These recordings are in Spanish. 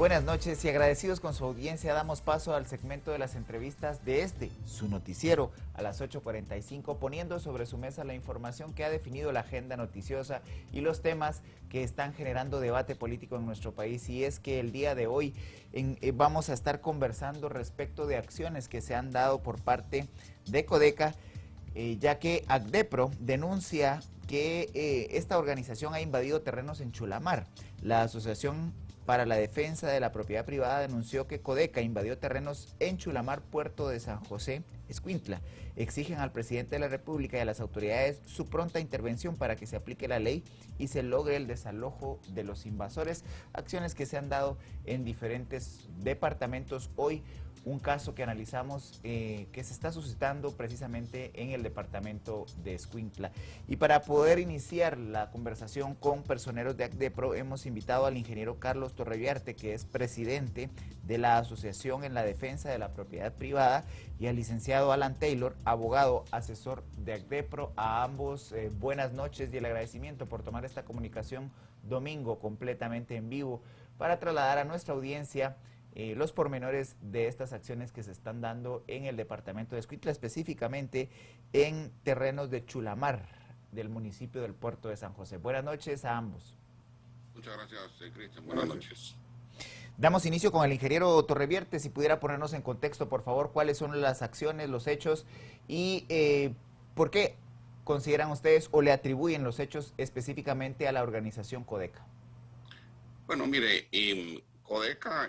Buenas noches y agradecidos con su audiencia, damos paso al segmento de las entrevistas de su noticiero, a las 8:45, poniendo sobre su mesa la información que ha definido la agenda noticiosa y los temas que están generando debate político en nuestro país. Y es que el día de hoy vamos a estar conversando respecto de acciones que se han dado por parte de Codeca, ya que ACDEPRO denuncia que esta organización ha invadido terrenos en Chulamar. La Asociación para la Defensa de la Propiedad Privada denunció que Codeca invadió terrenos en Chulamar, Puerto de San José, Escuintla. Exigen al presidente de la República y a las autoridades su pronta intervención para que se aplique la ley y se logre el desalojo de los invasores. Acciones que se han dado en diferentes departamentos. Hoy un caso que analizamos que se está suscitando precisamente en el departamento de Escuintla. Y para poder iniciar la conversación con personeros de ACDEPRO, hemos invitado al ingeniero Carlos Torreviarte, que es presidente de la Asociación en la Defensa de la Propiedad Privada, y al licenciado Alan Taylor, abogado asesor de ACDEPRO. A ambos, buenas noches y el agradecimiento por tomar esta comunicación domingo completamente en vivo para trasladar a nuestra audiencia los pormenores de estas acciones que se están dando en el departamento de Escuintla, específicamente en terrenos de Chulamar, del municipio del Puerto de San José. Buenas noches a ambos. Muchas gracias, Cristian. Buenas noches. Damos inicio con el ingeniero Torrevierte. Si pudiera ponernos en contexto, por favor, cuáles son las acciones, los hechos y por qué consideran ustedes o le atribuyen los hechos específicamente a la organización Codeca. Bueno, mire, Codeca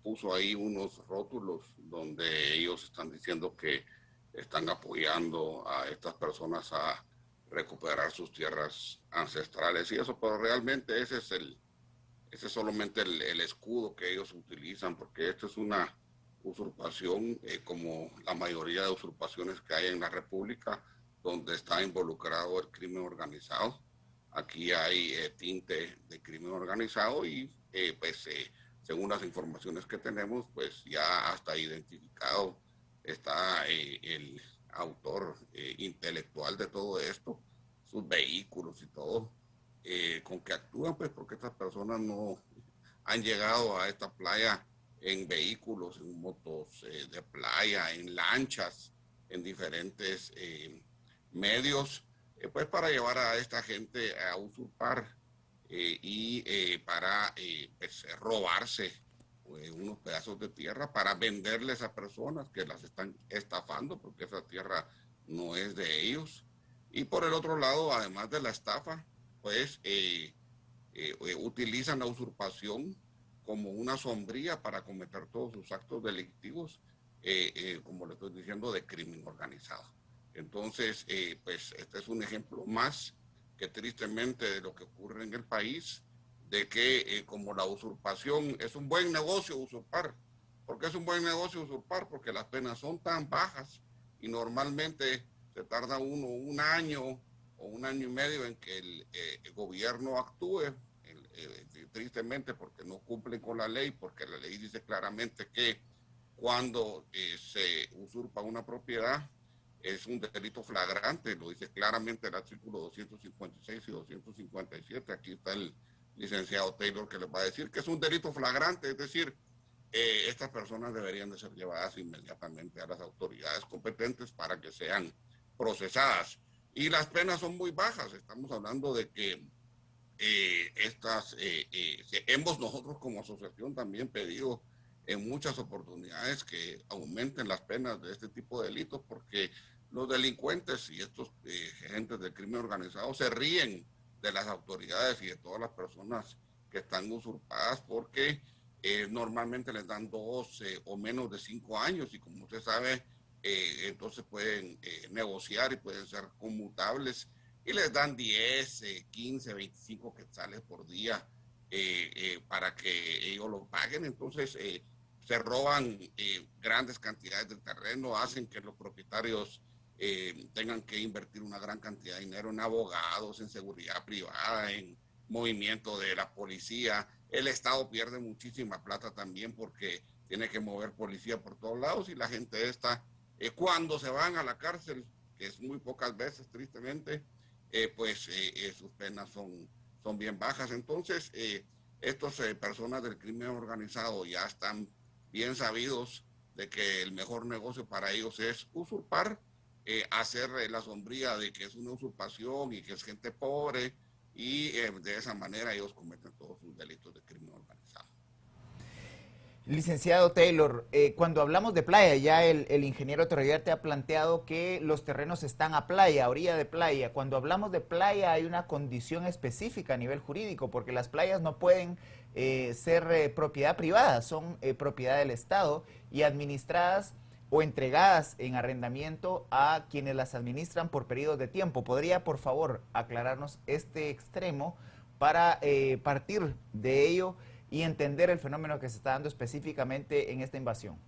puso ahí unos rótulos donde ellos están diciendo que están apoyando a estas personas a recuperar sus tierras ancestrales y eso, pero realmente ese es solamente el escudo que ellos utilizan, porque esto es una usurpación como la mayoría de usurpaciones que hay en la República, donde está involucrado el crimen organizado. Aquí hay tinte de crimen organizado y según las informaciones que tenemos, pues ya hasta identificado está el autor intelectual de todo esto, sus vehículos y todo, con que actúan, pues porque estas personas no han llegado a esta playa en vehículos, en motos de playa, en lanchas, en diferentes medios, pues para llevar a esta gente a usurpar y para pues, robarse unos pedazos de tierra para venderles a personas que las están estafando porque esa tierra no es de ellos. Y por el otro lado, además de la estafa, pues utilizan la usurpación como una sombría para cometer todos sus actos delictivos, como le estoy diciendo, de crimen organizado. Entonces, pues este es un ejemplo más que tristemente de lo que ocurre en el país, de que como la usurpación es un buen negocio usurpar. ¿Por qué es un buen negocio usurpar? Porque las penas son tan bajas y normalmente se tarda uno un año o un año y medio en que el gobierno actúe, tristemente porque no cumplen con la ley, porque la ley dice claramente que cuando se usurpa una propiedad es un delito flagrante, lo dice claramente el artículo 256 y 257. Aquí está el licenciado Taylor que les va a decir que es un delito flagrante, es decir, estas personas deberían de ser llevadas inmediatamente a las autoridades competentes para que sean procesadas. Y las penas son muy bajas, estamos hablando de que hemos nosotros como asociación también pedido en muchas oportunidades que aumenten las penas de este tipo de delitos porque los delincuentes y estos agentes del crimen organizado se ríen de las autoridades y de todas las personas que están usurpadas porque normalmente les dan 12 o menos de 5 años y como usted sabe, entonces pueden negociar y pueden ser conmutables y les dan 10, 15, 25 quetzales por día para que ellos lo paguen. Entonces se roban grandes cantidades de terreno, hacen que los propietarios tengan que invertir una gran cantidad de dinero en abogados, en seguridad privada, en movimiento de la policía. El Estado pierde muchísima plata también porque tiene que mover policía por todos lados y la gente esta, cuando se van a la cárcel, que es muy pocas veces tristemente, sus penas son bien bajas. Entonces, Estas personas del crimen organizado ya están bien sabidos de que el mejor negocio para ellos es usurpar, hacer la sombría de que es una usurpación y que es gente pobre, y de esa manera ellos cometen todos sus delitos de crimen organizado. Licenciado Taylor, cuando hablamos de playa, ya el ingeniero Torreverte ha planteado que los terrenos están a playa, a orilla de playa. Cuando hablamos de playa hay una condición específica a nivel jurídico, porque las playas no pueden ser propiedad privada, son propiedad del Estado y administradas o entregadas en arrendamiento a quienes las administran por periodos de tiempo. ¿Podría, por favor, aclararnos este extremo para partir de ello y entender el fenómeno que se está dando específicamente en esta invasión?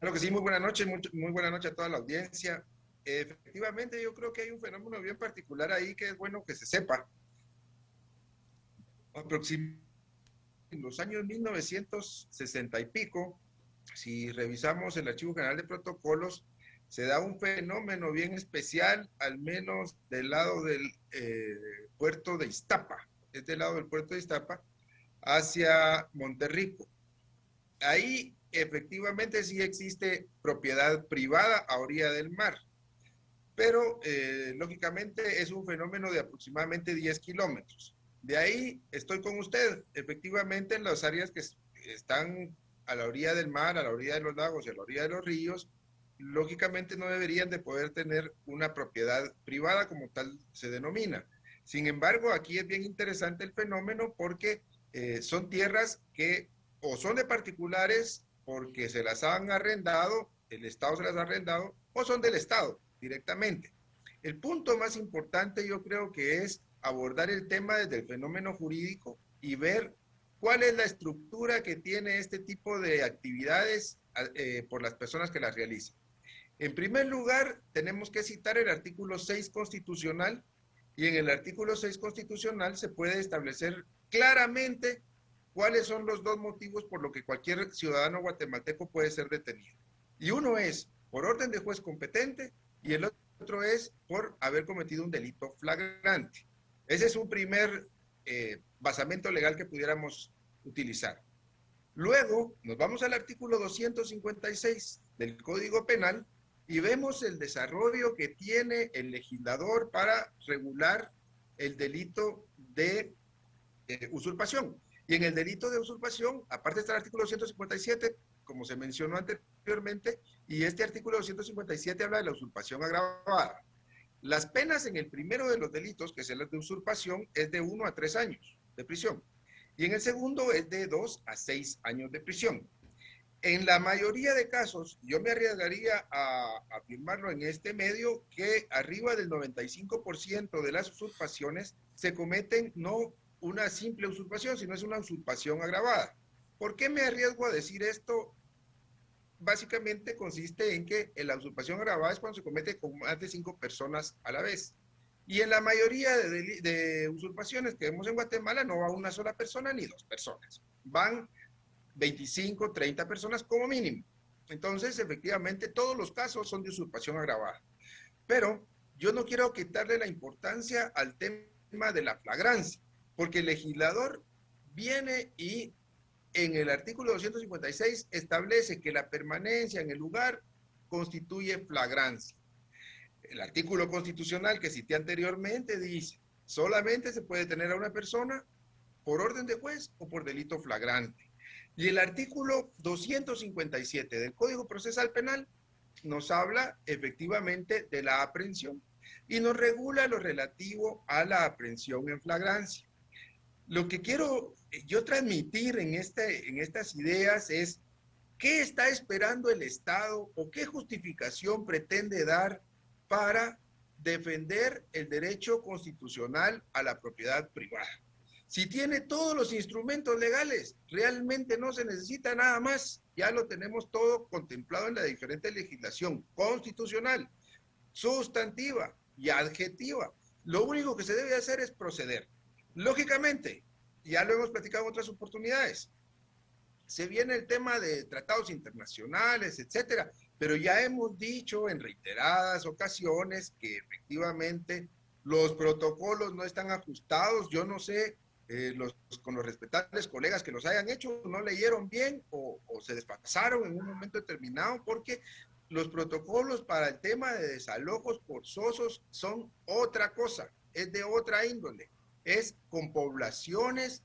Claro que sí, muy buena noche, muy buena noche a toda la audiencia. Efectivamente, yo creo que hay un fenómeno bien particular ahí que es bueno que se sepa. Aproximadamente en los años 1960 y pico, si revisamos el Archivo General de Protocolos, se da un fenómeno bien especial, al menos del lado del puerto de Iztapa, es del lado del puerto de Iztapa, hacia Monterrico. Ahí efectivamente sí existe propiedad privada a orilla del mar, pero lógicamente es un fenómeno de aproximadamente 10 kilómetros. De ahí estoy con usted, efectivamente en las áreas que están a la orilla del mar, a la orilla de los lagos y a la orilla de los ríos, lógicamente no deberían de poder tener una propiedad privada como tal se denomina. Sin embargo, aquí es bien interesante el fenómeno porque son tierras que o son de particulares porque se las han arrendado, el Estado se las ha arrendado, o son del Estado directamente. El punto más importante yo creo que es abordar el tema desde el fenómeno jurídico y ver cuál es la estructura que tiene este tipo de actividades por las personas que las realizan. En primer lugar, tenemos que citar el artículo 6 constitucional, y en el artículo 6 constitucional se puede establecer claramente cuáles son los dos motivos por los que cualquier ciudadano guatemalteco puede ser detenido. Y uno es por orden de juez competente y el otro es por haber cometido un delito flagrante. Ese es un primer basamento legal que pudiéramos utilizar. Luego nos vamos al artículo 256 del Código Penal y vemos el desarrollo que tiene el legislador para regular el delito de usurpación. Y en el delito de usurpación, aparte está el artículo 257, como se mencionó anteriormente, y este artículo 257 habla de la usurpación agravada. Las penas en el primero de los delitos, que es el de usurpación, es de 1 a 3 años de prisión. Y en el segundo es de 2 a 6 años de prisión. En la mayoría de casos, yo me arriesgaría a afirmarlo en este medio, que arriba del 95% de las usurpaciones se cometen no una simple usurpación, sino es una usurpación agravada. ¿Por qué me arriesgo a decir esto? Básicamente consiste en que la usurpación agravada es cuando se comete con más de 5 personas a la vez. Y en la mayoría de usurpaciones que vemos en Guatemala no va una sola persona ni 2 personas. Van 25, 30 personas como mínimo. Entonces, efectivamente, todos los casos son de usurpación agravada. Pero yo no quiero quitarle la importancia al tema de la flagrancia, porque el legislador viene y en el artículo 256 establece que la permanencia en el lugar constituye flagrancia. El artículo constitucional que cité anteriormente dice, solamente se puede detener a una persona por orden de juez o por delito flagrante. Y el artículo 257 del Código Procesal Penal nos habla efectivamente de la aprehensión y nos regula lo relativo a la aprehensión en flagrancia. Lo que quiero yo transmitir en estas ideas es qué está esperando el Estado o qué justificación pretende dar para defender el derecho constitucional a la propiedad privada. Si tiene todos los instrumentos legales, realmente no se necesita nada más. Ya lo tenemos todo contemplado en la diferente legislación constitucional, sustantiva y adjetiva. Lo único que se debe hacer es proceder. Lógicamente, ya lo hemos platicado en otras oportunidades, se viene el tema de tratados internacionales, etcétera, pero ya hemos dicho en reiteradas ocasiones que efectivamente los protocolos no están ajustados, yo no sé, con los respetables colegas que los hayan hecho, no leyeron bien o se despasaron en un momento determinado, porque los protocolos para el tema de desalojos forzosos son otra cosa, es de otra índole, es con poblaciones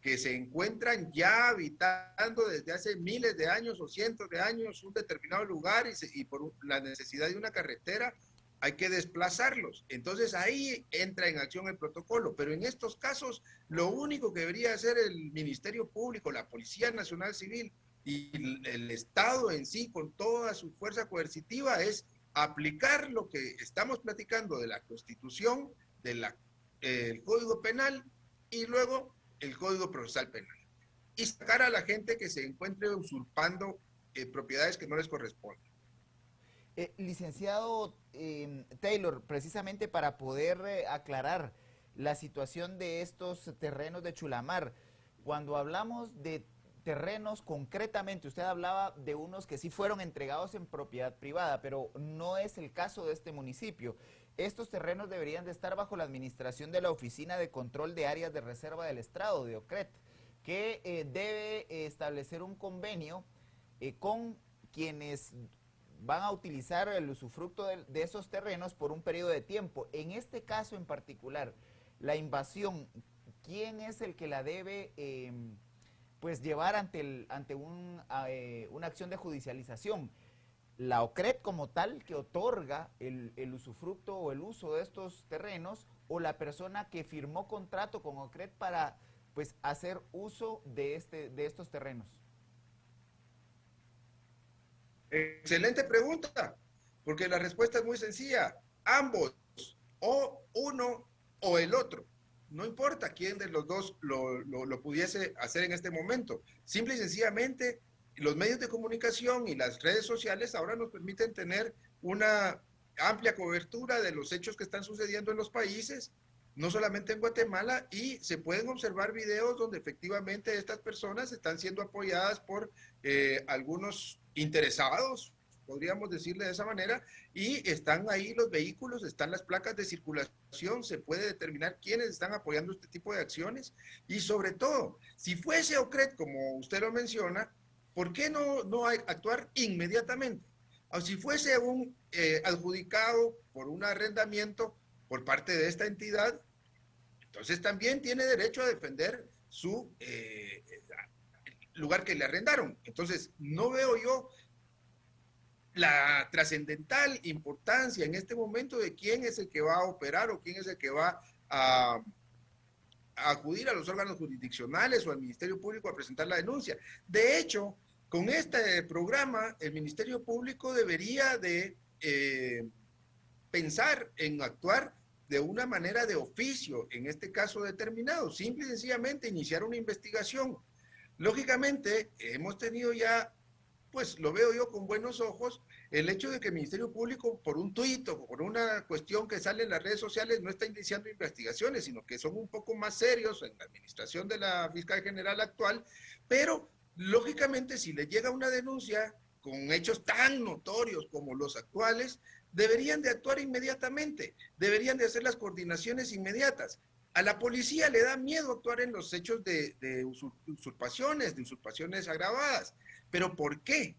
que se encuentran ya habitando desde hace miles de años o cientos de años un determinado lugar y por la necesidad de una carretera hay que desplazarlos. Entonces ahí entra en acción el protocolo, pero en estos casos lo único que debería hacer el Ministerio Público, la Policía Nacional Civil y el Estado en sí con toda su fuerza coercitiva es aplicar lo que estamos platicando de la Constitución, del Código Penal y luego el Código Procesal Penal y sacar a la gente que se encuentre usurpando propiedades que no les corresponden. Licenciado Taylor, precisamente para poder aclarar la situación de estos terrenos de Chulamar, cuando hablamos de terrenos concretamente, usted hablaba de unos que sí fueron entregados en propiedad privada, pero no es el caso de este municipio. Estos terrenos deberían de estar bajo la administración de la Oficina de Control de Áreas de Reserva del Estado, de OCRET, que debe establecer un convenio con quienes van a utilizar el usufructo de esos terrenos por un periodo de tiempo. En este caso en particular, la invasión, ¿quién es el que la debe pues llevar ante una acción de judicialización? ¿La OCRET como tal que otorga el usufructo o el uso de estos terrenos, o la persona que firmó contrato con OCRET para pues hacer uso de estos terrenos? Excelente pregunta, porque la respuesta es muy sencilla. Ambos, o uno o el otro. No importa quién de los dos lo pudiese hacer en este momento. Simple y sencillamente, los medios de comunicación y las redes sociales ahora nos permiten tener una amplia cobertura de los hechos que están sucediendo en los países, no solamente en Guatemala, y se pueden observar videos donde efectivamente estas personas están siendo apoyadas por algunos interesados, podríamos decirle de esa manera, y están ahí los vehículos, están las placas de circulación, se puede determinar quiénes están apoyando este tipo de acciones, y sobre todo, si fuese OCRET, como usted lo menciona, ¿por qué no actuar inmediatamente? O si fuese un adjudicado por un arrendamiento por parte de esta entidad, entonces también tiene derecho a defender su lugar que le arrendaron. Entonces, no veo yo la trascendental importancia en este momento de quién es el que va a operar o quién es el que va a acudir a los órganos jurisdiccionales o al Ministerio Público a presentar la denuncia. De hecho, con este programa, el Ministerio Público debería de pensar en actuar de una manera de oficio, en este caso determinado, simple y sencillamente iniciar una investigación. Lógicamente, hemos tenido ya, pues lo veo yo con buenos ojos, el hecho de que el Ministerio Público, por un tuit o por una cuestión que sale en las redes sociales, no está iniciando investigaciones, sino que son un poco más serios en la administración de la fiscal general actual, pero lógicamente si le llega una denuncia con hechos tan notorios como los actuales, deberían de actuar inmediatamente, deberían de hacer las coordinaciones inmediatas. A la policía le da miedo actuar en los hechos de usurpaciones agravadas. ¿Pero por qué?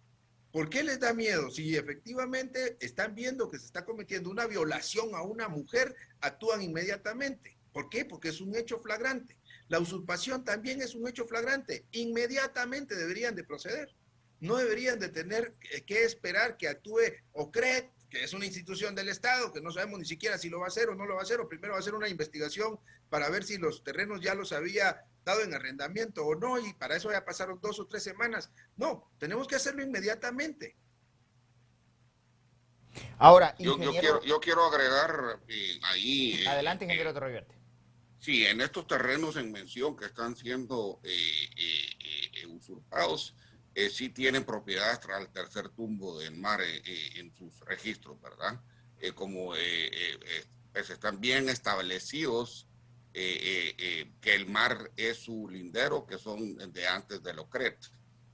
¿Por qué les da miedo? Si efectivamente están viendo que se está cometiendo una violación a una mujer, actúan inmediatamente. ¿Por qué? Porque es un hecho flagrante. La usurpación también es un hecho flagrante. Inmediatamente deberían de proceder. No deberían de tener que esperar que actúe OCRET, que es una institución del Estado, que no sabemos ni siquiera si lo va a hacer o no lo va a hacer, o primero va a hacer una investigación para ver si los terrenos ya los había dado en arrendamiento o no, y para eso ya pasaron 2 o 3 semanas. No, tenemos que hacerlo inmediatamente. Ahora, ingeniero... yo quiero agregar ahí... Adelante, ingeniero Torreverde. Sí, en estos terrenos en mención que están siendo usurpados, sí tienen propiedades tras el tercer tumbo del mar en sus registros, ¿verdad? Pues están bien establecidos que el mar es su lindero, que son de antes del OCRET.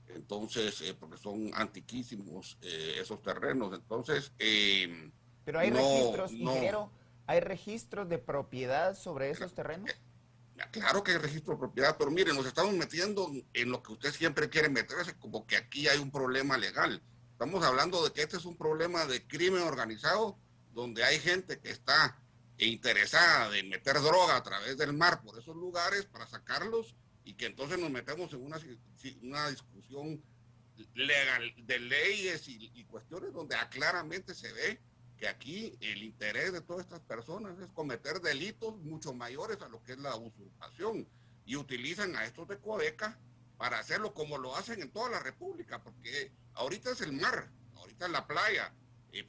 Entonces, porque son antiquísimos esos terrenos. Entonces, pero hay registros, ingeniero, ¿Hay registros de propiedad sobre esos terrenos? Claro que hay registro de propiedad, pero mire, nos estamos metiendo en lo que usted siempre quiere meterse, como que aquí hay un problema legal. Estamos hablando de que este es un problema de crimen organizado, donde hay gente que está interesada en meter droga a través del mar por esos lugares para sacarlos y que entonces nos metemos en una discusión legal de leyes y cuestiones donde claramente se ve que aquí el interés de todas estas personas es cometer delitos mucho mayores a lo que es la usurpación y utilizan a estos de Codeca para hacerlo como lo hacen en toda la República, porque ahorita es el mar, ahorita es la playa,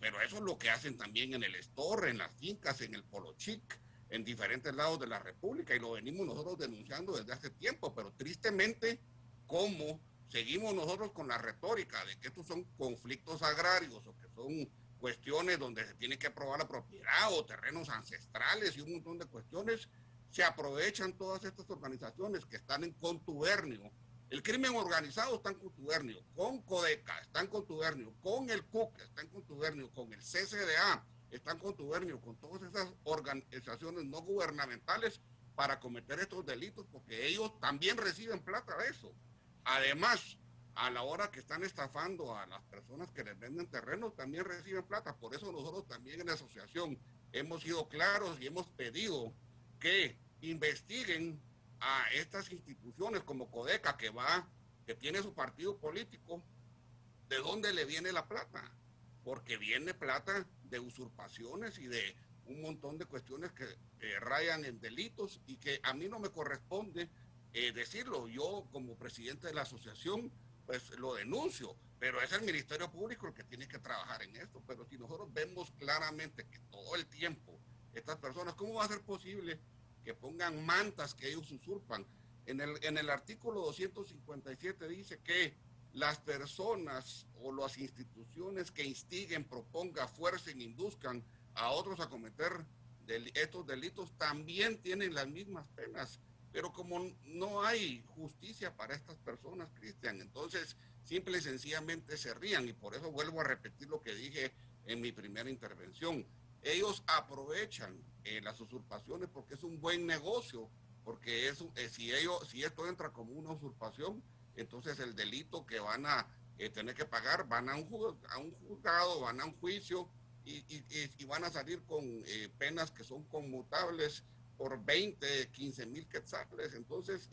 pero eso es lo que hacen también en el Estorre, en las fincas, en el Polo Chic, en diferentes lados de la República, y lo venimos nosotros denunciando desde hace tiempo, pero tristemente, como seguimos nosotros con la retórica de que estos son conflictos agrarios o que son cuestiones donde se tiene que aprobar la propiedad o terrenos ancestrales y un montón de cuestiones, se aprovechan todas estas organizaciones que están en contubernio. El crimen organizado está en contubernio con Codeca, está en contubernio con el CUC, está en contubernio con el CCDA, está en contubernio con todas esas organizaciones no gubernamentales para cometer estos delitos, porque ellos también reciben plata de eso. Además, a la hora que están estafando a las personas que les venden terrenos, también reciben plata. Por eso nosotros también en la asociación hemos sido claros y hemos pedido que investiguen a estas instituciones como Codeca, que tiene su partido político, de dónde le viene la plata. Porque viene plata de usurpaciones y de un montón de cuestiones que rayan en delitos y que a mí no me corresponde decirlo. Yo, como presidente de la asociación, pues lo denuncio, pero es el Ministerio Público el que tiene que trabajar en esto. Pero si nosotros vemos claramente que todo el tiempo estas personas, ¿cómo va a ser posible que pongan mantas que ellos usurpan? En el artículo 257 dice que las personas o las instituciones que instiguen, propongan, fuercen, induzcan a otros a cometer estos delitos también tienen las mismas penas. Pero como no hay justicia para estas personas, Cristian, entonces simple y sencillamente se rían. Y por eso vuelvo a repetir lo que dije en mi primera intervención. Ellos aprovechan las usurpaciones porque es un buen negocio, porque si esto entra como una usurpación, entonces el delito que van a tener que pagar, van a un juzgado, van a un juicio y van a salir con penas que son conmutables por 20, 15 mil quetzales. Entonces,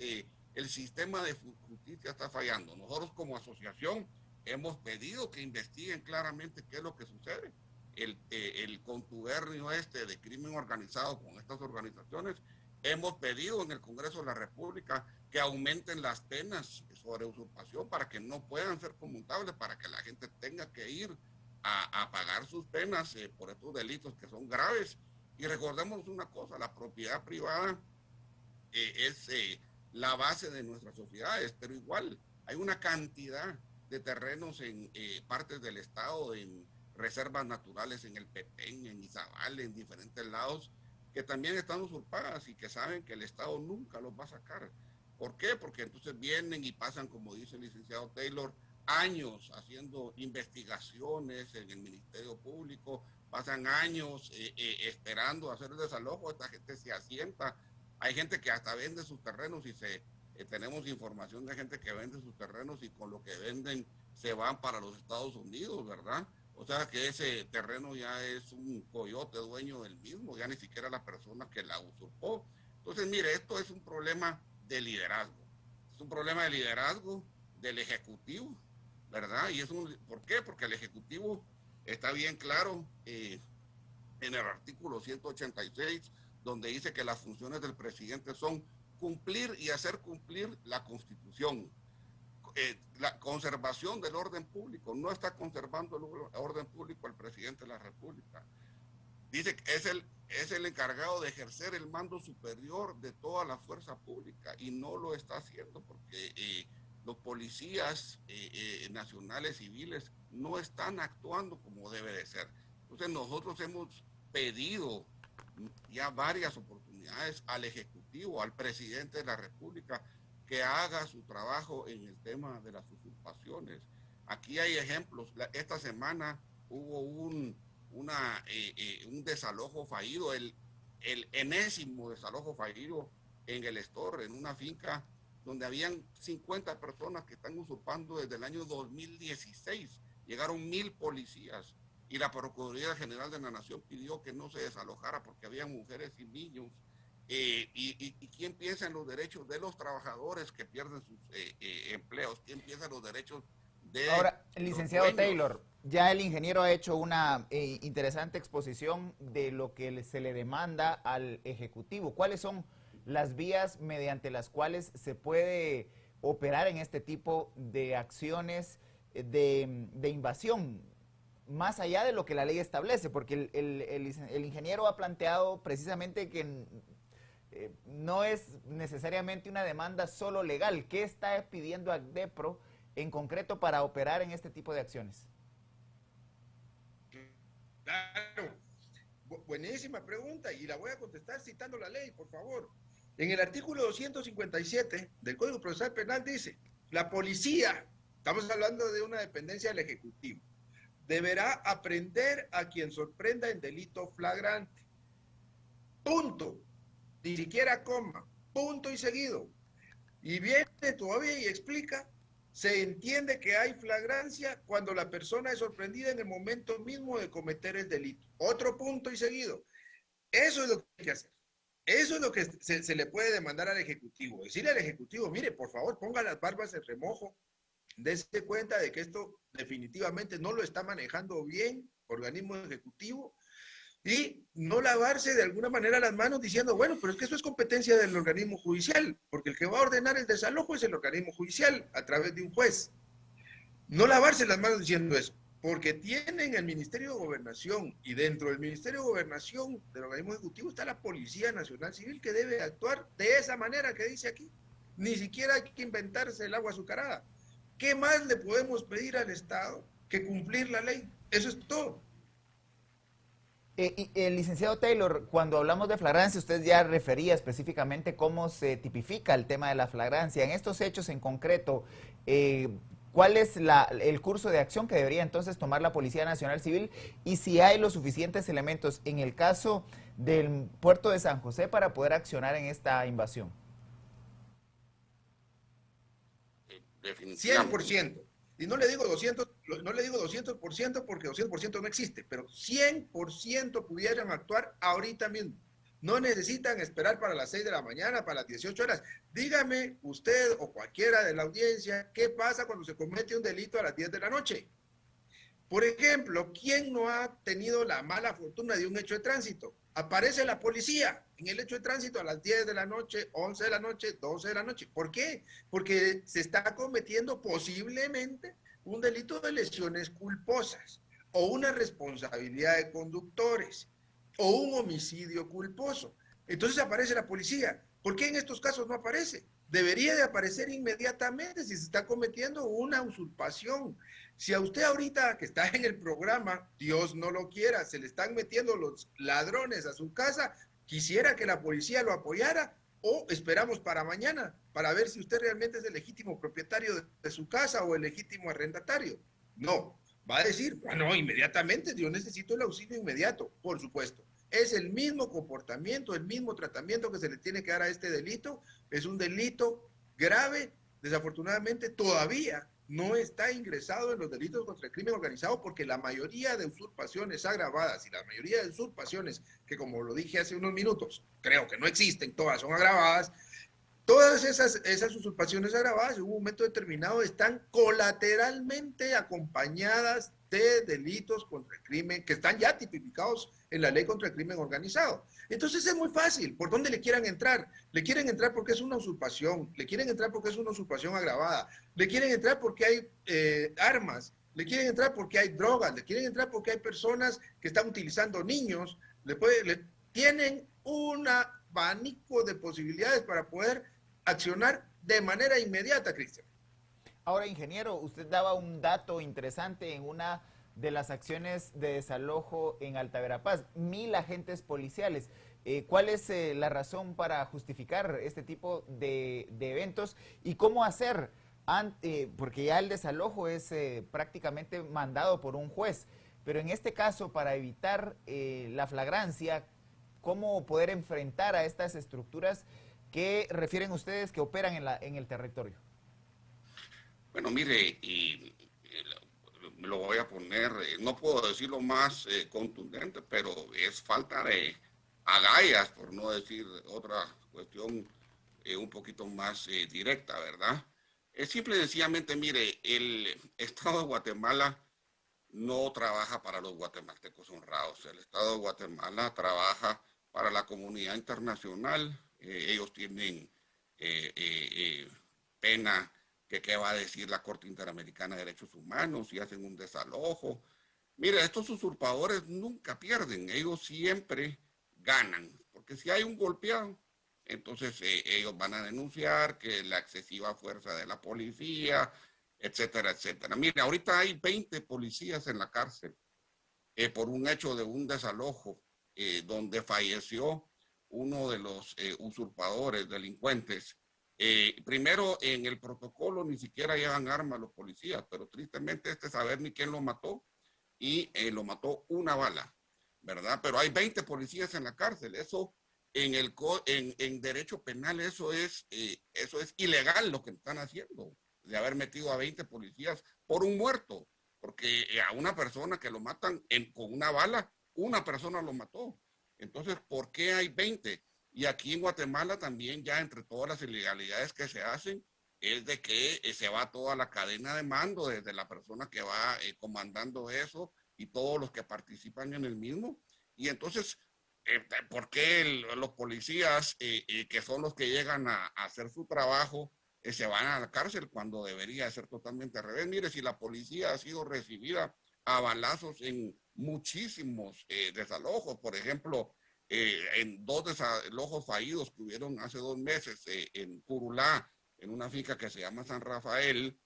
el sistema de justicia está fallando. Nosotros como asociación hemos pedido que investiguen claramente qué es lo que sucede. El contubernio de crimen organizado con estas organizaciones. Hemos pedido en el Congreso de la República que aumenten las penas sobre usurpación para que no puedan ser conmutables, para que la gente tenga que ir a pagar sus penas por estos delitos que son graves. Y recordemos una cosa, la propiedad privada es la base de nuestras sociedades, pero igual hay una cantidad de terrenos en partes del estado, en reservas naturales, en el Petén, en Izabal, en diferentes lados, que también están usurpadas y que saben que el Estado nunca los va a sacar. ¿Por qué? Porque entonces vienen y pasan, como dice el licenciado Taylor, años haciendo investigaciones en el Ministerio Público, pasan años esperando hacer el desalojo, esta gente se asienta, hay gente que hasta vende sus terrenos y tenemos información de gente que vende sus terrenos y con lo que venden se van para los Estados Unidos, ¿verdad? O sea que ese terreno ya es un coyote dueño del mismo, ya ni siquiera la persona que la usurpó. Entonces, mire, esto es un problema de liderazgo. Es un problema de liderazgo del Ejecutivo, ¿verdad? ¿Por qué? Porque el Ejecutivo está bien claro en el artículo 186, donde dice que las funciones del presidente son cumplir y hacer cumplir la Constitución. La conservación del orden público, no está conservando el orden público el presidente de la República. Dice que es el encargado de ejercer el mando superior de toda la fuerza pública y no lo está haciendo porque los policías nacionales civiles no están actuando como debe de ser. Entonces nosotros hemos pedido ya varias oportunidades al Ejecutivo, al presidente de la República, que haga su trabajo en el tema de las usurpaciones. Aquí hay ejemplos. Esta semana hubo un desalojo fallido, el enésimo desalojo fallido en el Store, en una finca donde habían 50 personas que están usurpando desde el año 2016. Llegaron 1000 policías y la Procuraduría General de la Nación pidió que no se desalojara porque había mujeres y niños. ¿Y quién piensa en los derechos de los trabajadores que pierden sus empleos? ¿Quién piensa en los derechos de Ahora, los licenciado dueños? Taylor, ya el ingeniero ha hecho una interesante exposición de lo que se le demanda al Ejecutivo. ¿Cuáles son las vías mediante las cuales se puede operar en este tipo de acciones de invasión, más allá de lo que la ley establece? Porque el ingeniero ha planteado precisamente que no es necesariamente una demanda solo legal. ¿Qué está pidiendo ACDEPRO en concreto para operar en este tipo de acciones? Claro, buenísima pregunta y la voy a contestar citando la ley, por favor. En el artículo 257 del Código Procesal Penal dice, la policía, estamos hablando de una dependencia del Ejecutivo, deberá aprehender a quien sorprenda en delito flagrante. Punto. Ni siquiera coma. Punto y seguido. Y viene todavía y explica, se entiende que hay flagrancia cuando la persona es sorprendida en el momento mismo de cometer el delito. Otro punto y seguido. Eso es lo que hay que hacer. Eso es lo que se le puede demandar al Ejecutivo. Decirle al Ejecutivo, mire, por favor, ponga las barbas en remojo, dése cuenta de que esto definitivamente no lo está manejando bien, organismo ejecutivo, y no lavarse de alguna manera las manos diciendo, bueno, pero es que eso es competencia del organismo judicial, porque el que va a ordenar el desalojo es el organismo judicial a través de un juez. No lavarse las manos diciendo eso, porque tienen el Ministerio de Gobernación y dentro del Ministerio de Gobernación del organismo ejecutivo está la Policía Nacional Civil que debe actuar de esa manera que dice aquí. Ni siquiera hay que inventarse el agua azucarada. ¿Qué más le podemos pedir al Estado que cumplir la ley? Eso es todo. El licenciado Taylor, cuando hablamos de flagrancia, usted ya refería específicamente cómo se tipifica el tema de la flagrancia. En estos hechos en concreto, ¿cuál es el curso de acción que debería entonces tomar la Policía Nacional Civil? Y si hay los suficientes elementos en el caso del puerto de San José para poder accionar en esta invasión. Definitivamente. 100%. Y no le digo 200, no le digo 200% porque 200% no existe, pero 100% pudieran actuar ahorita mismo. No necesitan esperar para las 6 de la mañana, para las 18 horas. Dígame usted o cualquiera de la audiencia, ¿qué pasa cuando se comete un delito a las 10 de la noche? Por ejemplo, ¿quién no ha tenido la mala fortuna de un hecho de tránsito? Aparece la policía en el hecho de tránsito a las 10 de la noche, 11 de la noche, 12 de la noche. ¿Por qué? Porque se está cometiendo posiblemente un delito de lesiones culposas o una responsabilidad de conductores o un homicidio culposo. Entonces aparece la policía. ¿Por qué en estos casos no aparece? Debería de aparecer inmediatamente si se está cometiendo una usurpación. Si a usted ahorita que está en el programa, Dios no lo quiera, se le están metiendo los ladrones a su casa, quisiera que la policía lo apoyara o esperamos para mañana para ver si usted realmente es el legítimo propietario de su casa o el legítimo arrendatario. No, va a decir, bueno, inmediatamente, yo necesito el auxilio inmediato, por supuesto. Es el mismo comportamiento, el mismo tratamiento que se le tiene que dar a este delito. Es un delito grave, desafortunadamente todavía no está ingresado en los delitos contra el crimen organizado porque la mayoría de usurpaciones agravadas y la mayoría de usurpaciones que, como lo dije hace unos minutos, creo que no existen, todas son agravadas. Todas esas usurpaciones agravadas en un momento determinado están colateralmente acompañadas de delitos contra el crimen que están ya tipificados en la ley contra el crimen organizado. Entonces es muy fácil, ¿por dónde le quieran entrar? Le quieren entrar porque es una usurpación, le quieren entrar porque es una usurpación agravada, le quieren entrar porque hay armas, le quieren entrar porque hay drogas, le quieren entrar porque hay personas que están utilizando niños, tienen un abanico de posibilidades para poder accionar de manera inmediata, Cristian. Ahora, ingeniero, usted daba un dato interesante en una de las acciones de desalojo en Alta Verapaz, 1000 agentes policiales. ¿Cuál es la razón para justificar este tipo de eventos y cómo hacer? Porque ya el desalojo es prácticamente mandado por un juez. pero en este caso, para evitar la flagrancia, ¿cómo poder enfrentar a estas estructuras que refieren ustedes que operan en el territorio? Bueno, mire, lo voy a poner, no puedo decirlo más contundente, pero es falta de agallas, por no decir otra cuestión un poquito más directa, ¿verdad? Es simple y sencillamente, mire, el Estado de Guatemala no trabaja para los guatemaltecos honrados. El Estado de Guatemala trabaja para la comunidad internacional. Ellos tienen pena que qué va a decir la Corte Interamericana de Derechos Humanos si hacen un desalojo. Mire, estos usurpadores nunca pierden, ellos siempre ganan, porque si hay un golpeado, entonces ellos van a denunciar que la excesiva fuerza de la policía, etcétera, etcétera. Mire, ahorita hay 20 policías en la cárcel por un hecho de un desalojo donde falleció uno de los usurpadores, delincuentes. Primero, en el protocolo ni siquiera llevan armas los policías, pero tristemente saber ni quién lo mató y lo mató una bala, ¿verdad? Pero hay 20 policías en la cárcel. Eso en derecho penal, eso es ilegal lo que están haciendo, de haber metido a 20 policías por un muerto, porque a una persona que lo matan con una bala, una persona lo mató. Entonces, ¿por qué hay 20? Y aquí en Guatemala también ya entre todas las ilegalidades que se hacen, es de que se va toda la cadena de mando, desde la persona que va comandando eso y todos los que participan en el mismo. Y entonces, ¿por qué los policías, que son los que llegan a hacer su trabajo, se van a la cárcel cuando debería ser totalmente al revés? Mire, si la policía ha sido recibida a balazos en muchísimos desalojos, por ejemplo, en 2 desalojos fallidos que hubieron hace 2 meses en Curulá, en una finca que se llama San Rafael,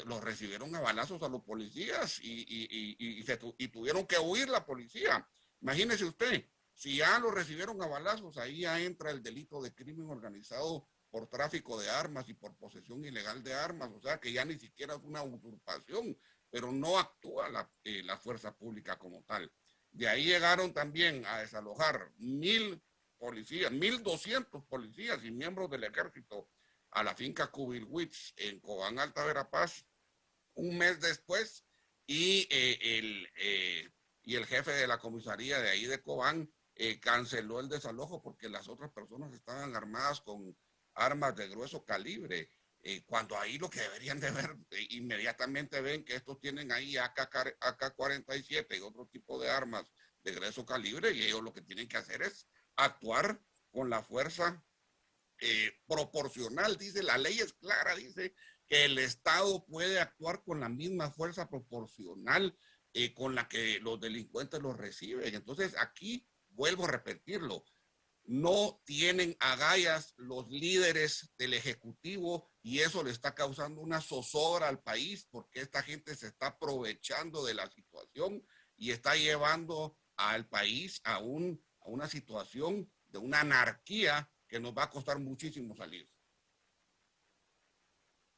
los recibieron a balazos a los policías y tuvieron que huir la policía. Imagínese usted, si ya lo recibieron a balazos, ahí ya entra el delito de crimen organizado por tráfico de armas y por posesión ilegal de armas, o sea que ya ni siquiera es una usurpación, pero no actúa la fuerza pública como tal. De ahí llegaron también a desalojar 1,000 policías, 1,200 policías y miembros del ejército a la finca Cubilwitz en Cobán, Alta Verapaz, un mes después, y el jefe de la comisaría de ahí de Cobán canceló el desalojo porque las otras personas estaban armadas con armas de grueso calibre, cuando ahí lo que deberían de ver, inmediatamente ven que estos tienen ahí AK-47 y otro tipo de armas de grueso calibre, y ellos lo que tienen que hacer es actuar con la fuerza proporcional. Dice, la ley es clara, dice que el Estado puede actuar con la misma fuerza proporcional con la que los delincuentes los reciben. Entonces aquí vuelvo a repetirlo, no tienen agallas los líderes del Ejecutivo y eso le está causando una zozobra al país porque esta gente se está aprovechando de la situación y está llevando al país a una situación de una anarquía que nos va a costar muchísimo salir.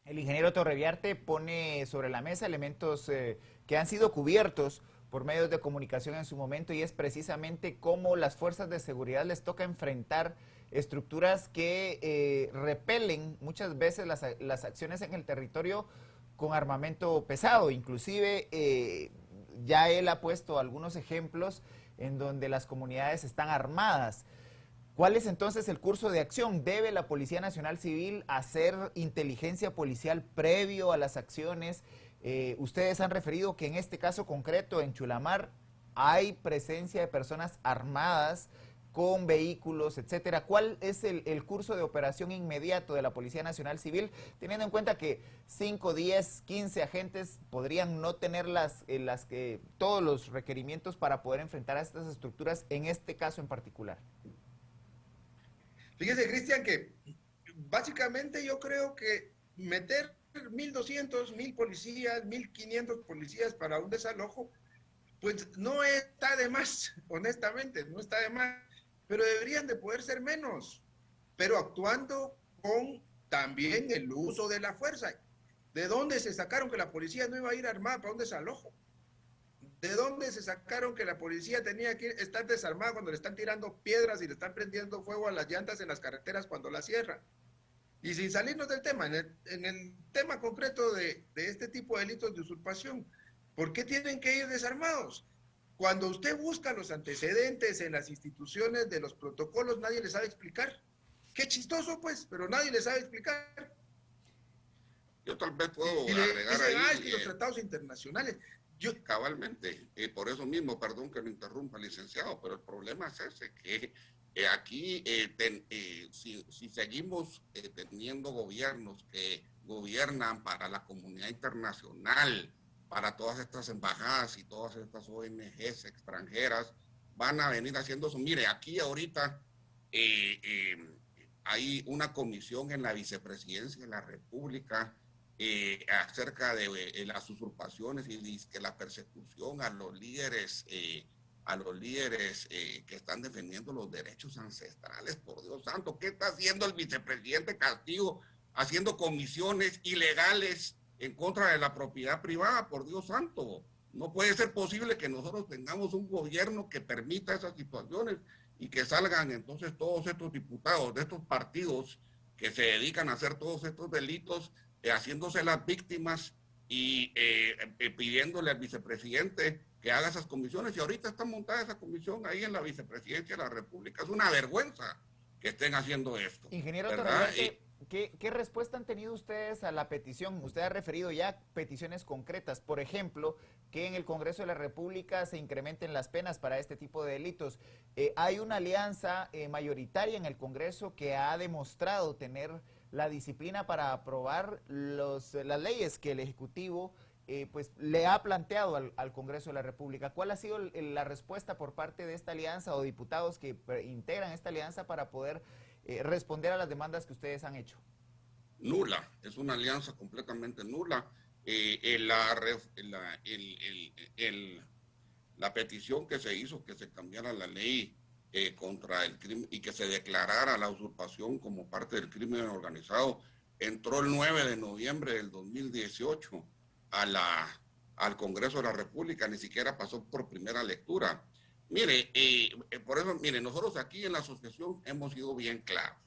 El ingeniero Torreviarte pone sobre la mesa elementos que han sido cubiertos por medios de comunicación en su momento, y es precisamente cómo las fuerzas de seguridad les toca enfrentar estructuras que repelen muchas veces las acciones en el territorio con armamento pesado. Inclusive ya él ha puesto algunos ejemplos en donde las comunidades están armadas. ¿Cuál es entonces el curso de acción? ¿Debe la Policía Nacional Civil hacer inteligencia policial previo a las acciones? Ustedes han referido que en este caso concreto, en Chulamar, hay presencia de personas armadas con vehículos, etcétera. ¿Cuál es el curso de operación inmediato de la Policía Nacional Civil, teniendo en cuenta que 5, 10, 15 agentes podrían no tener todos los requerimientos para poder enfrentar a estas estructuras en este caso en particular? Fíjese, Cristian, que básicamente yo creo que meter 1,200, 1,000 policías, 1,500 policías para un desalojo, pues no está de más, honestamente, no está de más, pero deberían de poder ser menos, pero actuando con también el uso de la fuerza. ¿De dónde se sacaron que la policía no iba a ir armada para un desalojo? ¿De dónde se sacaron que la policía tenía que estar desarmada cuando le están tirando piedras y le están prendiendo fuego a las llantas en las carreteras cuando las cierran? Y sin salirnos del tema, en el tema concreto de este tipo de delitos de usurpación, ¿por qué tienen que ir desarmados? Cuando usted busca los antecedentes en las instituciones de los protocolos, nadie le sabe explicar. Qué chistoso, pues, pero nadie le sabe explicar. Yo tal vez puedo Y le agregar dicen, ahí, es que los tratados internacionales. cabalmente, por eso mismo, perdón que lo interrumpa, licenciado, pero el problema es ese, que aquí, si seguimos teniendo gobiernos que gobiernan para la comunidad internacional, para todas estas embajadas y todas estas ONGs extranjeras, van a venir haciendo eso. Mire, aquí ahorita hay una comisión en la vicepresidencia de la República acerca de las usurpaciones y que la persecución a los líderes que están defendiendo los derechos ancestrales. Por Dios santo, ¿qué está haciendo el vicepresidente Castillo? Haciendo comisiones ilegales en contra de la propiedad privada, por Dios santo. No puede ser posible que nosotros tengamos un gobierno que permita esas situaciones y que salgan entonces todos estos diputados de estos partidos que se dedican a hacer todos estos delitos, haciéndose las víctimas y pidiéndole al vicepresidente que haga esas comisiones. Y ahorita está montada esa comisión ahí en la vicepresidencia de la República. Es una vergüenza que estén haciendo esto. Ingeniero Torreverte, ¿qué respuesta han tenido ustedes a la petición? Usted ha referido ya peticiones concretas, por ejemplo, que en el Congreso de la República se incrementen las penas para este tipo de delitos. Hay una alianza mayoritaria en el Congreso que ha demostrado tener la disciplina para aprobar las leyes que el Ejecutivo pues le ha planteado al Congreso de la República. ¿Cuál ha sido la respuesta por parte de esta alianza o diputados que integran esta alianza para poder responder a las demandas que ustedes han hecho? Nula, es una alianza completamente nula. La petición que se hizo que se cambiara la ley contra el crimen y que se declarara la usurpación como parte del crimen organizado entró el 9 de noviembre del 2018 al Congreso de la República, ni siquiera pasó por primera lectura. Mire, por eso, mire, nosotros aquí en la asociación hemos sido bien claros.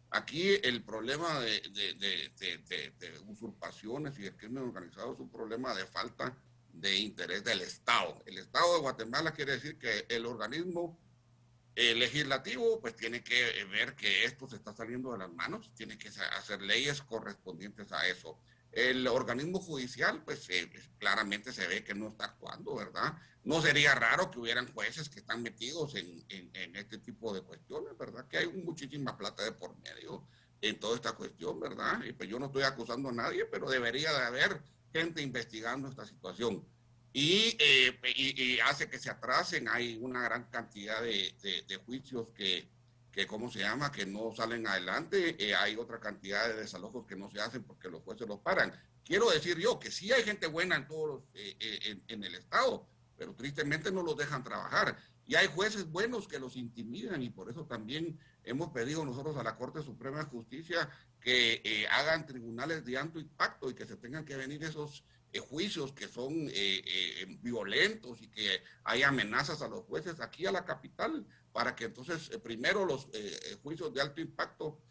Aquí el problema de usurpaciones y el crimen organizado es un problema de falta de interés del Estado. El Estado de Guatemala quiere decir que el organismo legislativo pues tiene que ver que esto se está saliendo de las manos, tiene que hacer leyes correspondientes a eso. El organismo judicial pues claramente se ve que no está actuando, ¿verdad? No sería raro que hubieran jueces que están metidos en este tipo de cuestiones, ¿verdad? Que hay muchísima plata de por medio en toda esta cuestión, ¿verdad? Y pues yo no estoy acusando a nadie, pero debería de haber gente investigando esta situación. Y hace que se atrasen, hay una gran cantidad de juicios que ¿cómo se llama?, que no salen adelante, hay otra cantidad de desalojos que no se hacen porque los jueces los paran. Quiero decir yo que sí hay gente buena en todos los, en el Estado, pero tristemente no los dejan trabajar. Y hay jueces buenos que los intimidan y por eso también hemos pedido nosotros a la Corte Suprema de Justicia que hagan tribunales de alto impacto y que se tengan que venir esos juicios que son violentos y que hay amenazas a los jueces aquí a la capital para que entonces primero los juicios de alto impacto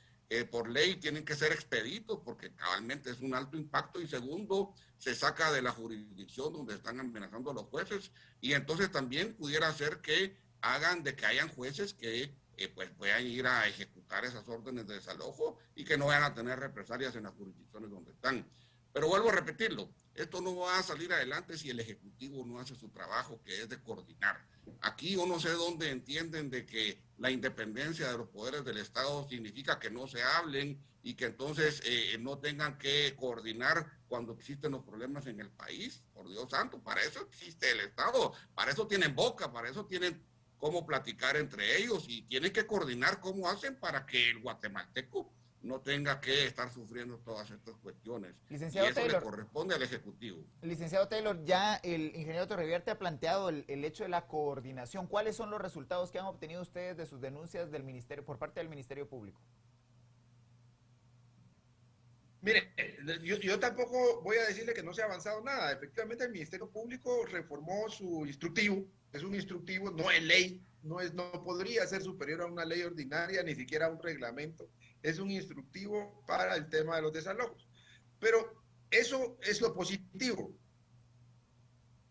por ley tienen que ser expeditos porque cabalmente es un alto impacto y segundo se saca de la jurisdicción donde están amenazando a los jueces y entonces también pudiera ser que hagan de que hayan jueces que pues puedan ir a ejecutar esas órdenes de desalojo y que no vayan a tener represalias en las jurisdicciones donde están. Pero vuelvo a repetirlo, esto no va a salir adelante si el Ejecutivo no hace su trabajo, que es de coordinar. Aquí yo no sé dónde entienden de que la independencia de los poderes del Estado significa que no se hablen y que entonces no tengan que coordinar cuando existen los problemas en el país. Por Dios santo, para eso existe el Estado, para eso tienen boca, para eso tienen cómo platicar entre ellos y tienen que coordinar cómo hacen para que el guatemalteco no tenga que estar sufriendo todas estas cuestiones. Licenciado y eso Taylor, le corresponde al Ejecutivo. Licenciado Taylor, ya el ingeniero Torreverte ha planteado el hecho de la coordinación. ¿Cuáles son los resultados que han obtenido ustedes de sus denuncias del ministerio por parte del Ministerio Público? Mire, yo tampoco voy a decirle que no se ha avanzado nada. Efectivamente, el Ministerio Público reformó su instructivo. Es un instructivo, no es ley, no podría ser superior a una ley ordinaria, ni siquiera a un reglamento. Es un instructivo para el tema de los desalojos. Pero eso es lo positivo,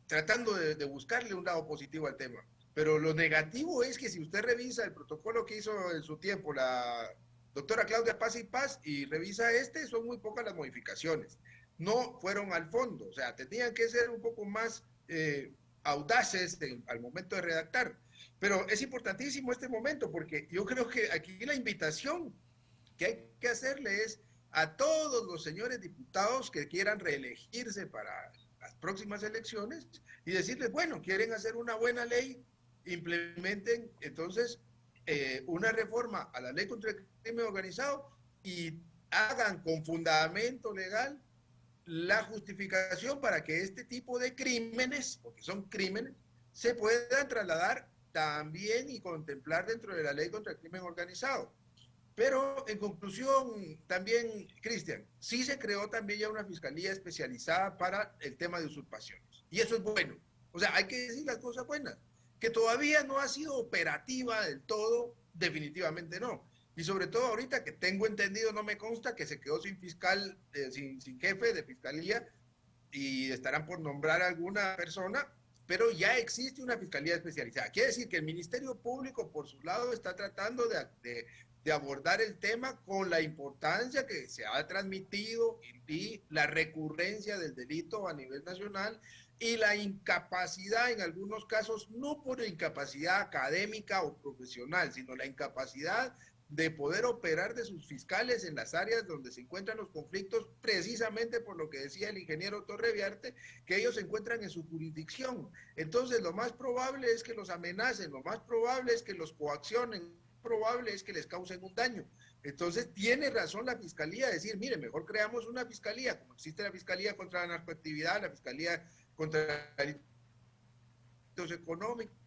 tratando de buscarle un lado positivo al tema. Pero lo negativo es que si usted revisa el protocolo que hizo en su tiempo la doctora Claudia Paz y Paz y revisa son muy pocas las modificaciones. No fueron al fondo, o sea, tenían que ser un poco más audaces al momento de redactar. Pero es importantísimo este momento porque yo creo que aquí la invitación que hay que hacerle es a todos los señores diputados que quieran reelegirse para las próximas elecciones y decirles, bueno, quieren hacer una buena ley, implementen entonces una reforma a la ley contra el crimen organizado y hagan con fundamento legal la justificación para que este tipo de crímenes, porque son crímenes, se puedan trasladar también y contemplar dentro de la ley contra el crimen organizado. Pero en conclusión, también, Cristian, sí se creó también ya una fiscalía especializada para el tema de usurpaciones. Y eso es bueno. O sea, hay que decir las cosas buenas. Que todavía no ha sido operativa del todo, definitivamente no. Y sobre todo ahorita que tengo entendido, no me consta, que se quedó sin fiscal, sin jefe de fiscalía y estarán por nombrar a alguna persona, pero ya existe una fiscalía especializada. Quiere decir que el Ministerio Público, por su lado, está tratando de abordar el tema con la importancia que se ha transmitido y la recurrencia del delito a nivel nacional y la incapacidad en algunos casos, no por incapacidad académica o profesional, sino la incapacidad de poder operar de sus fiscales en las áreas donde se encuentran los conflictos, precisamente por lo que decía el ingeniero Torreviarte, que ellos se encuentran en su jurisdicción. Entonces, lo más probable es que los amenacen, lo más probable es que los coaccionen, probable es que les causen un daño. Entonces, tiene razón la fiscalía de decir, mire, mejor creamos una fiscalía, como existe la fiscalía contra la narcoactividad, la fiscalía contra delitos económicos,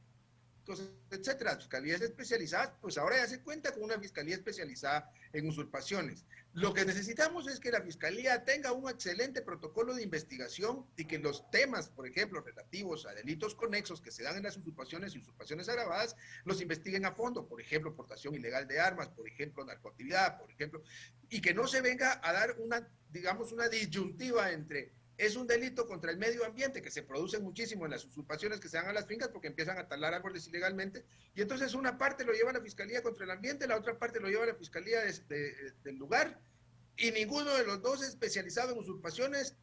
etcétera, fiscalías especializadas, pues ahora ya se cuenta con una fiscalía especializada en usurpaciones. Lo que necesitamos es que la fiscalía tenga un excelente protocolo de investigación y que los temas, por ejemplo, relativos a delitos conexos que se dan en las usurpaciones y usurpaciones agravadas, los investiguen a fondo, por ejemplo, portación ilegal de armas, por ejemplo, narcoactividad, por ejemplo, y que no se venga a dar una, digamos, una disyuntiva entre es un delito contra el medio ambiente que se produce muchísimo en las usurpaciones que se dan a las fincas porque empiezan a talar árboles ilegalmente y entonces una parte lo lleva la Fiscalía contra el Ambiente, la otra parte lo lleva la Fiscalía del lugar y ninguno de los dos es especializado en usurpaciones.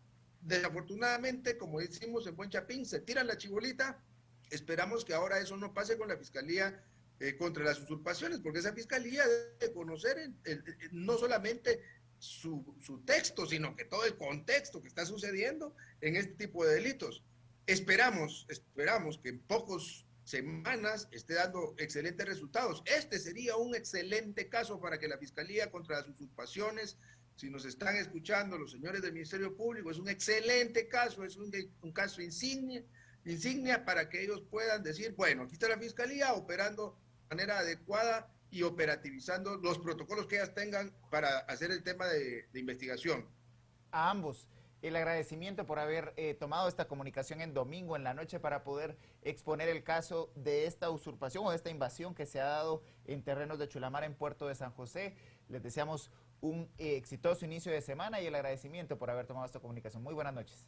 Desafortunadamente, como decimos en Buen Chapín, se tiran la chibolita. Esperamos que ahora eso no pase con la Fiscalía contra las usurpaciones, porque esa Fiscalía debe conocer no solamente su texto, sino que todo el contexto que está sucediendo en este tipo de delitos. Esperamos que en pocas semanas esté dando excelentes resultados. Este sería un excelente caso para que la Fiscalía contra las usurpaciones, si nos están escuchando los señores del Ministerio Público, es un excelente caso, es un caso insignia para que ellos puedan decir, bueno, aquí está la Fiscalía operando de manera adecuada y operativizando los protocolos que ellas tengan para hacer el tema de investigación. A ambos, el agradecimiento por haber tomado esta comunicación en domingo en la noche para poder exponer el caso de esta usurpación o de esta invasión que se ha dado en terrenos de Chulamar en Puerto de San José. Les deseamos un exitoso inicio de semana y el agradecimiento por haber tomado esta comunicación. Muy buenas noches.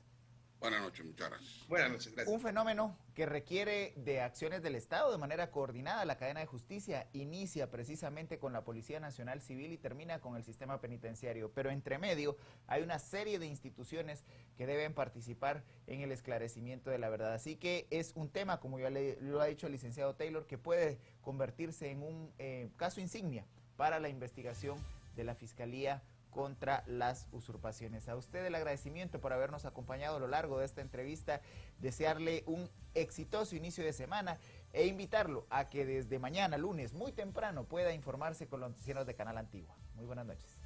Buenas noches, muchas gracias. Buenas noches, gracias. Un fenómeno que requiere de acciones del Estado de manera coordinada. La cadena de justicia inicia precisamente con la Policía Nacional Civil y termina con el sistema penitenciario. Pero entre medio hay una serie de instituciones que deben participar en el esclarecimiento de la verdad. Así que es un tema, como ya lo ha dicho el licenciado Taylor, que puede convertirse en un caso insignia para la investigación de la Fiscalía contra las usurpaciones. A usted el agradecimiento por habernos acompañado a lo largo de esta entrevista, desearle un exitoso inicio de semana e invitarlo a que desde mañana, lunes, muy temprano, pueda informarse con los noticieros de Canal Antigua. Muy buenas noches.